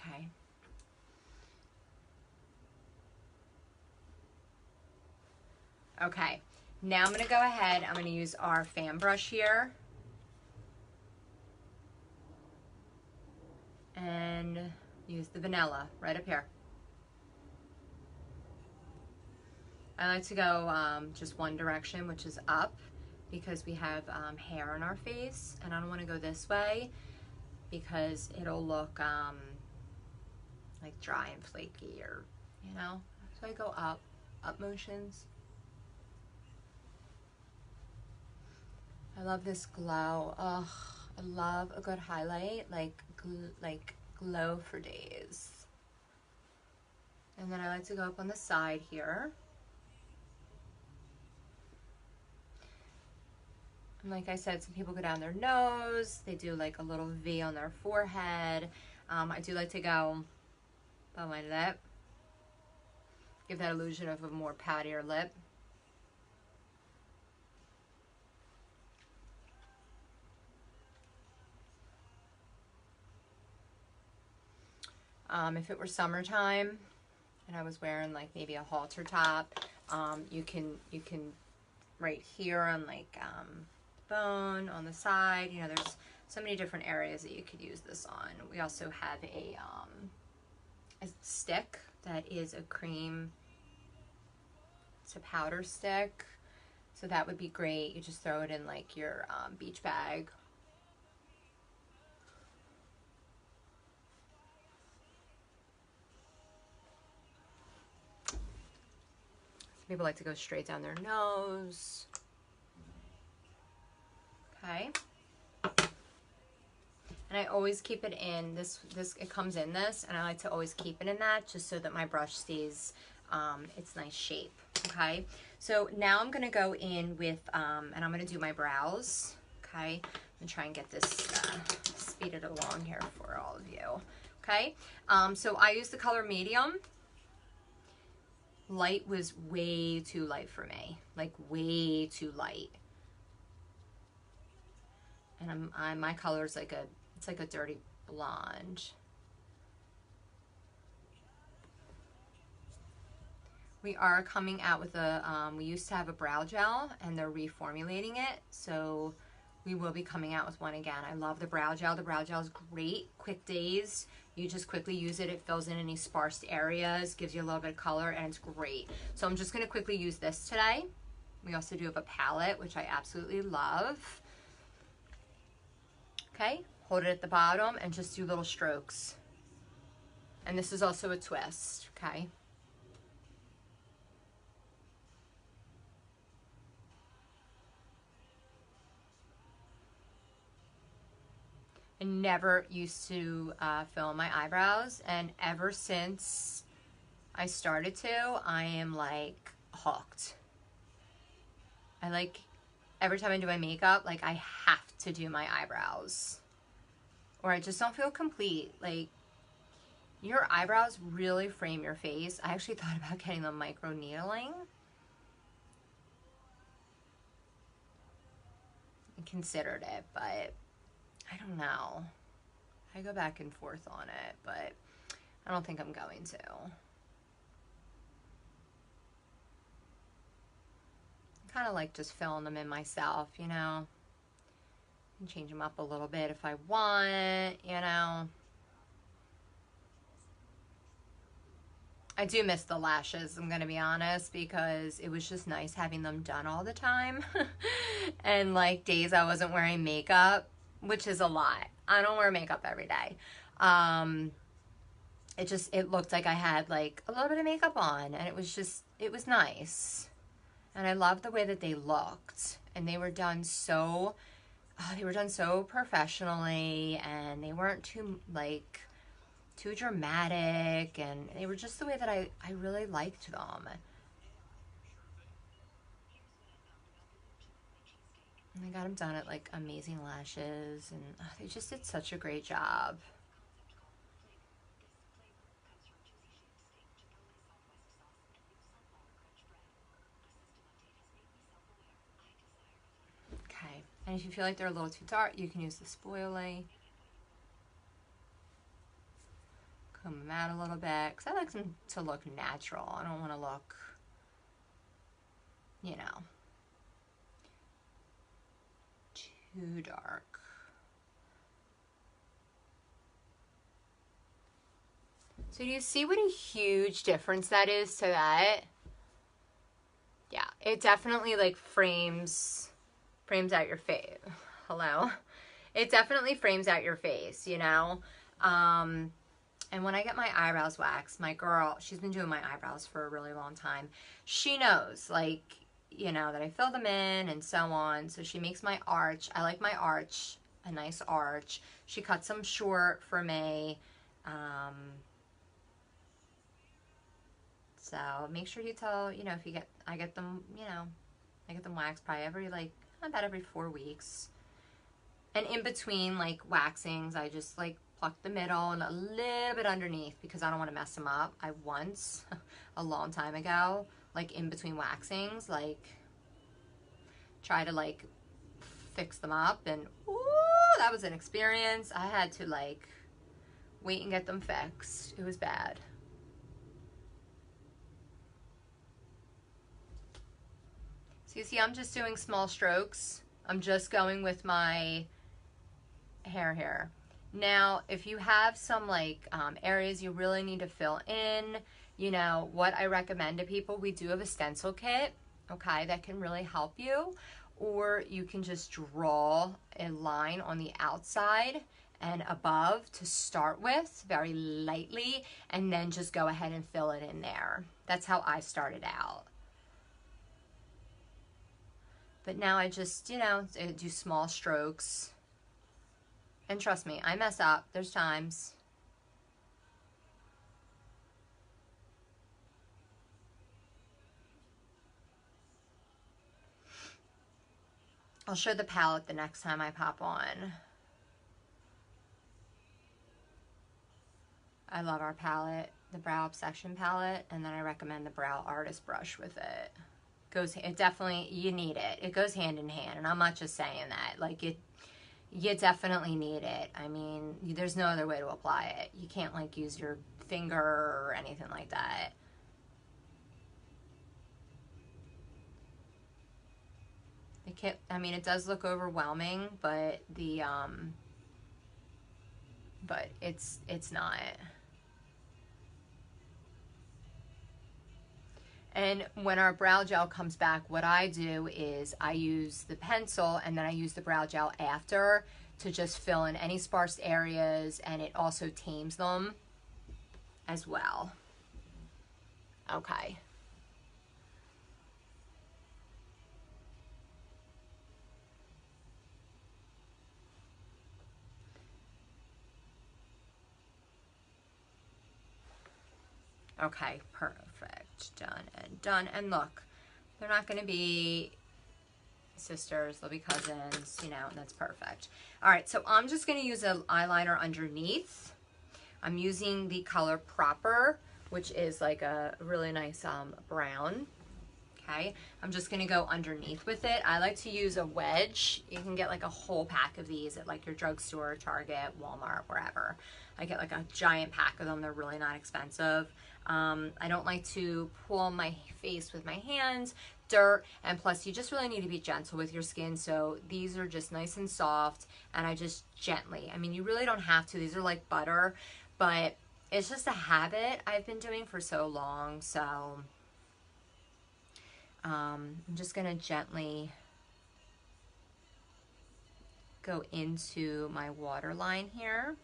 Okay. Okay, now I'm going to go ahead, I'm going to use our fan brush here. And use the vanilla right up here. I like to go just one direction, which is up, because we have hair on our face, and I don't want to go this way because it'll look like dry and flaky, or, you know. So I go up motions. I love this glow. Ugh, I love a good highlight, like glow for days. And then I like to go up on the side here. And like I said, some people go down their nose. They do like a little V on their forehead. I do like to go by my lip. Give that illusion of a more poutier lip. If it were summertime and I was wearing like maybe a halter top, You can right here on like bone on the side, you know, there's so many different areas that you could use this on. We also have a stick that is a cream, it's a powder stick, so that would be great. You just throw it in like your beach bag. People like to go straight down their nose. Okay. And I always keep it in this, it comes in this, and I like to always keep it in that just so that my brush stays its nice shape. Okay. So now I'm going to go in with, and I'm going to do my brows. Okay. I'm going to try and get this speeded along here for all of you. Okay. So I use the color medium. Light was way too light for me, like way too light. And my color is like it's like a dirty blonde. We are coming out with we used to have a brow gel and they're reformulating it. So we will be coming out with one again. I love the brow gel. The brow gel is great, quick days. You just quickly use it. It fills in any sparse areas, gives you a little bit of color, and it's great. So I'm just going to quickly use this today. We also do have a palette, which I absolutely love. Okay, hold it at the bottom and just do little strokes. And this is also a twist, okay? I never used to fill my eyebrows, and ever since I started to, I am like hooked. I like, every time I do my makeup, like I have to do my eyebrows or I just don't feel complete. Like, your eyebrows really frame your face. I actually thought about getting them micro needling. I considered it, but I don't know. I go back and forth on it, but I don't think I'm going to. I kind of like just filling them in myself, you know. And change them up a little bit if I want, you know. I do miss the lashes, I'm gonna be honest, because it was just nice having them done all the time. And like days I wasn't wearing makeup, which is a lot. I don't wear makeup every day. It looked like I had like a little bit of makeup on, and it was nice. And I loved the way that they looked, and they were done so professionally, and they weren't too dramatic, and they were just the way that I really liked them. And I got them done at like Amazing Lashes, and they just did such a great job. Okay, and if you feel like they're a little too dark, you can use the spoilie. Comb them out a little bit, because I like them to look natural. I don't want to look, you know, too dark. So do you see what a huge difference that is to that? Yeah, it definitely like frames out your face. Hello? It definitely frames out your face, you know? And when I get my eyebrows waxed, my girl, she's been doing my eyebrows for a really long time. She knows, like, you know, that I fill them in and so on. So she makes my arch. I like my arch, a nice arch. She cuts them short for me. So make sure you tell, you know, I get them, you know, I get them waxed probably about every 4 weeks. And in between, like, waxings, I just, like, pluck the middle and a little bit underneath because I don't want to mess them up. I once, a long time ago, like, in between waxings, like, try to, like, fix them up. And, ooh, that was an experience. I had to, like, wait and get them fixed. It was bad. So you see, I'm just doing small strokes. I'm just going with my hair here. Now, if you have some like areas you really need to fill in, you know, what I recommend to people, we do have a stencil kit, okay, that can really help you. Or you can just draw a line on the outside and above to start with, very lightly, and then just go ahead and fill it in there. That's how I started out. But now I just, you know, do small strokes. And trust me, I mess up. There's times. I'll show the palette the next time I pop on. I love our palette, the Brow Obsession palette, and then I recommend the Brow Artist brush with it. It definitely, you need it. It goes hand in hand, and I'm not just saying that. Like, you definitely need it. I mean, there's no other way to apply it. You can't, like, use your finger or anything like that. The kit, I mean, it does look overwhelming, but but it's not. And when our brow gel comes back, what I do is I use the pencil and then I use the brow gel after to just fill in any sparse areas, and it also tames them as well. Okay. Okay, perfect. Done and done. And look, they're not going to be sisters, they'll be cousins, you know, and that's perfect. All right, so I'm just going to use an eyeliner underneath. I'm using the color Proper, which is like a really nice brown. Okay, I'm just going to go underneath with it. I like to use a wedge. You can get like a whole pack of these at like your drugstore, Target, Walmart, wherever. I get like a giant pack of them. They're really not expensive. I don't like to pull my face with my hands, dirt, and plus you just really need to be gentle with your skin. So these are just nice and soft, and I just gently, I mean, you really don't have to. These are like butter, but it's just a habit I've been doing for so long. So I'm just going to gently go into my waterline here.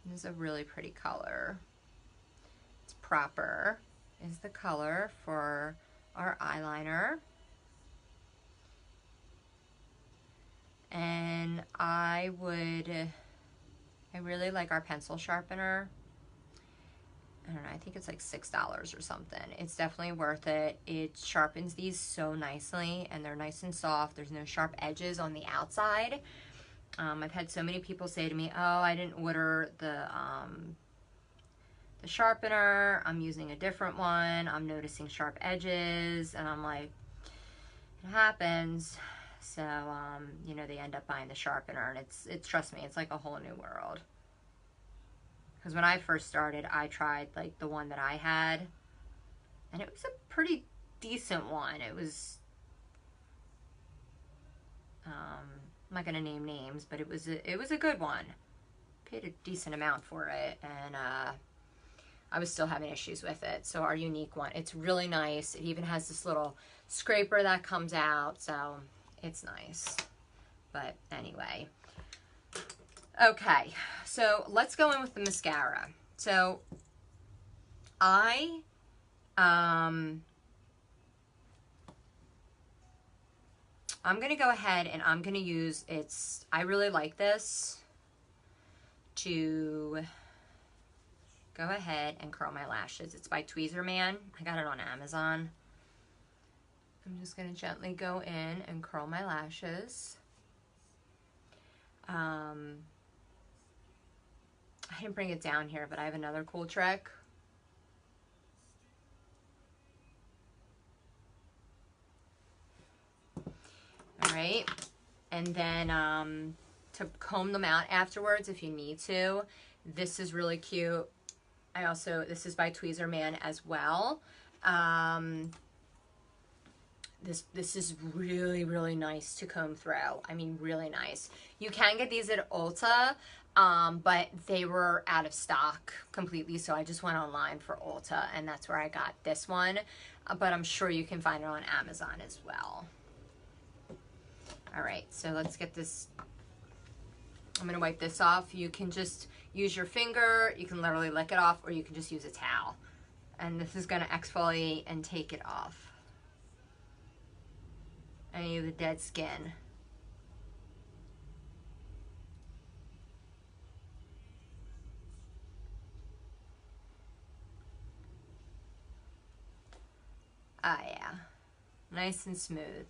This is a really pretty color. It's Proper is the color for our eyeliner. And I really like our pencil sharpener. I don't know, I think it's like $6 or something. It's definitely worth it. It sharpens these so nicely, and they're nice and soft. There's no sharp edges on the outside. I've had so many people say to me, oh, I didn't order the sharpener. I'm using a different one. I'm noticing sharp edges. And I'm like, it happens. So, you know, they end up buying the sharpener, and it's trust me, it's like a whole new world. Because when I first started, I tried like the one that I had, and it was a pretty decent one. It was, I'm not gonna name names, but it was a good one. Paid a decent amount for it, and I was still having issues with it. So our Younique one, it's really nice. It even has this little scraper that comes out, so it's nice. But anyway, okay, so let's go in with the mascara. So I'm going to go ahead and I'm going to use, I really like this to go ahead and curl my lashes. It's by Tweezerman. I got it on Amazon. I'm just going to gently go in and curl my lashes. I didn't bring it down here, but I have another cool trick. Alright, and then to comb them out afterwards if you need to. This is really cute. This is by Tweezerman as well. this is really, really nice to comb through. I mean, really nice. You can get these at Ulta, but they were out of stock completely, so I just went online for Ulta, and that's where I got this one. But I'm sure you can find it on Amazon as well. All right, so let's get this. I'm gonna wipe this off. You can just use your finger, you can literally lick it off, or you can just use a towel. And this is gonna exfoliate and take it off. Any of the dead skin. Ah, yeah. Nice and smooth.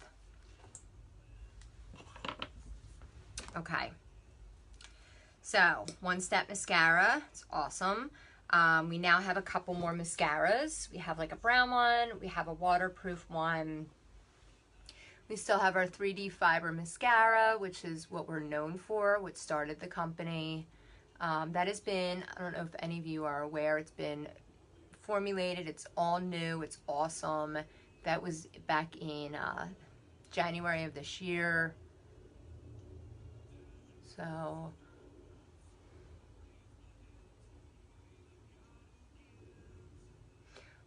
Okay. So, One Step Mascara. It's awesome. We now have a couple more mascaras. We have like a brown one. We have a waterproof one. We still have our 3D Fiber Mascara, which is what we're known for, what started the company. That has been, I don't know if any of you are aware, it's been formulated. It's all new. It's awesome. That was back in January of this year. So,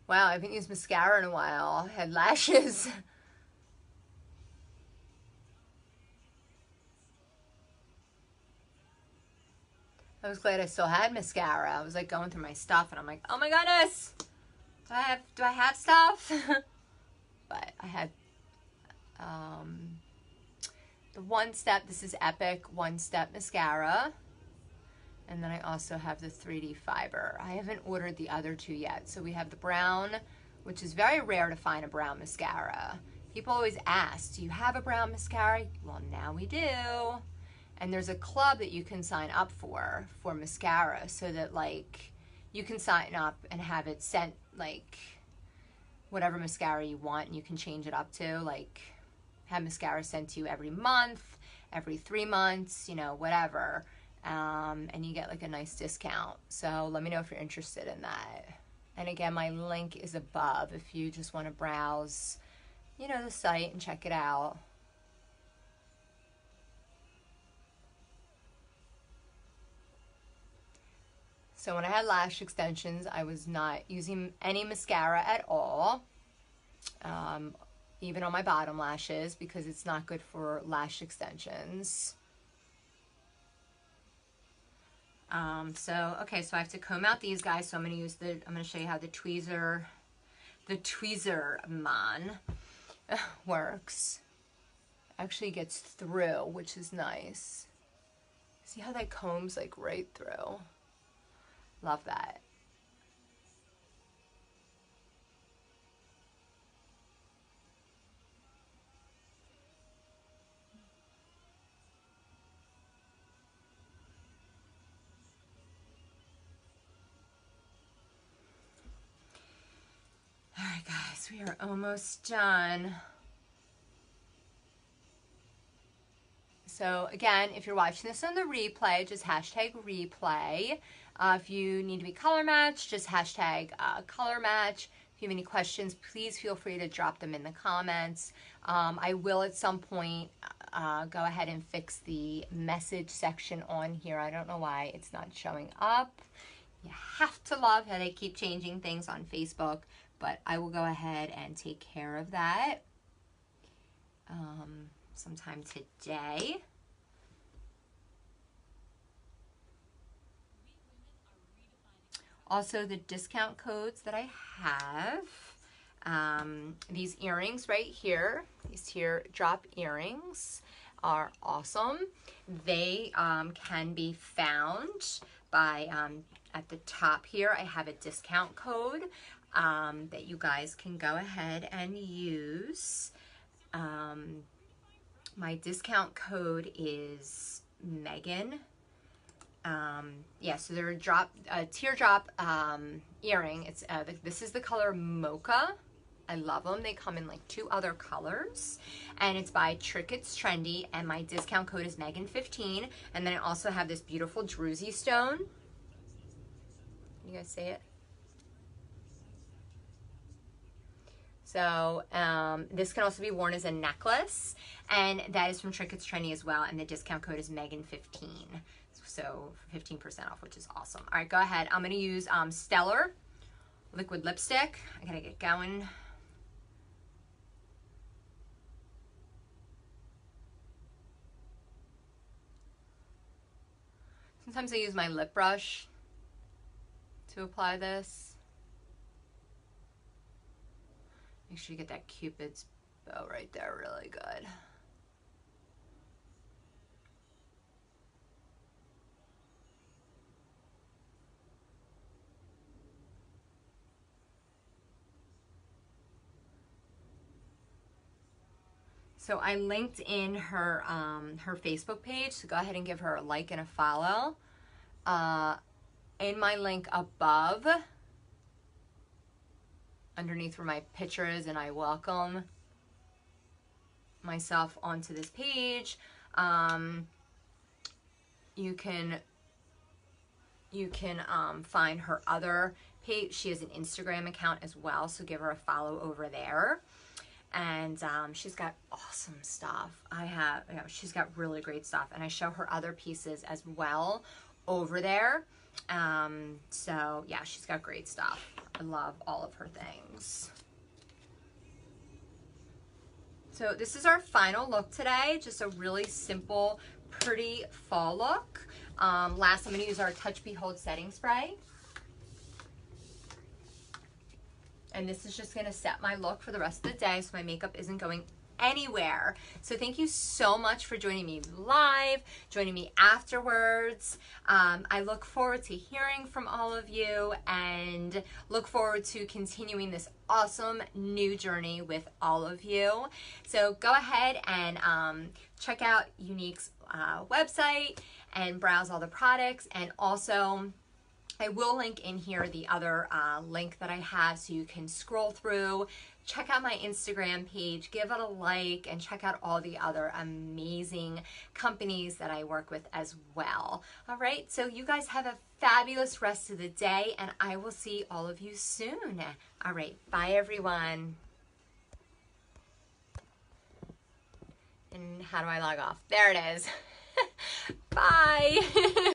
wow, I haven't used mascara in a while. I had lashes. I was glad I still had mascara. I was like going through my stuff and I'm like, oh my goodness, do I have stuff? But I had the One Step, this is Epic One Step Mascara. And then I also have the 3D Fiber. I haven't ordered the other two yet. So we have the brown, which is very rare to find a brown mascara. People always ask, do you have a brown mascara? Well, now we do. And there's a club that you can sign up for mascara, so that like you can sign up and have it sent, like whatever mascara you want, and you can change it up to, like have mascara sent to you every month, every 3 months, you know, whatever. And you get like a nice discount. So let me know if you're interested in that. And again, my link is above if you just want to browse, you know, the site and check it out. So when I had lash extensions, I was not using any mascara at all, even on my bottom lashes, because it's not good for lash extensions. Okay, so I have to comb out these guys. So I'm going to show you how the Tweezerman works. Actually gets through, which is nice. See how that combs like right through? Love that. All right, guys, we are almost done. So again, if you're watching this on the replay, just hashtag replay. If you need to be color matched, just hashtag color match. If you have any questions, please feel free to drop them in the comments. I will at some point go ahead and fix the message section on here. I don't know why it's not showing up. You have to love how they keep changing things on Facebook, but I will go ahead and take care of that sometime today. Also, the discount codes that I have, these earrings right here, these teardrop earrings are awesome. They can be found by, at the top here, I have a discount code that you guys can go ahead and use. My discount code is Megan. Yeah, so they're a teardrop earring. It's this is the color Mocha. I love them. They come in like 2 other colors, and it's by Trick It's Trendy, and my discount code is Megan15. And then I also have this beautiful druzy stone. You guys see it? So this can also be worn as a necklace, and that is from Trinkets Trendy as well, and the discount code is Megan15. So 15% off, which is awesome. All right, go ahead. I'm gonna use Stellar liquid lipstick. I gotta get going. Sometimes I use my lip brush to apply this. Make sure you get that Cupid's bow right there really good. So I linked in her her Facebook page, so go ahead and give her a like and a follow. In my link above, underneath where my picture is, and I welcome myself onto this page, you can find her other page. She has an Instagram account as well, so give her a follow over there. And she's got awesome stuff. She's got really great stuff, and I show her other pieces as well over there. So yeah, she's got great stuff. I love all of her things. So this is our final look today. Just a really simple, pretty fall look. Last, I'm going to use our Touch Behold setting spray. And this is just gonna set my look for the rest of the day so my makeup isn't going anywhere. So thank you so much for joining me live, joining me afterwards. I look forward to hearing from all of you and look forward to continuing this awesome new journey with all of you. So go ahead and check out Younique's website and browse all the products, and also I will link in here the other link that I have so you can scroll through, check out my Instagram page, give it a like, and check out all the other amazing companies that I work with as well. All right, so you guys have a fabulous rest of the day, and I will see all of you soon. All right, bye everyone. And how do I log off? There it is. Bye.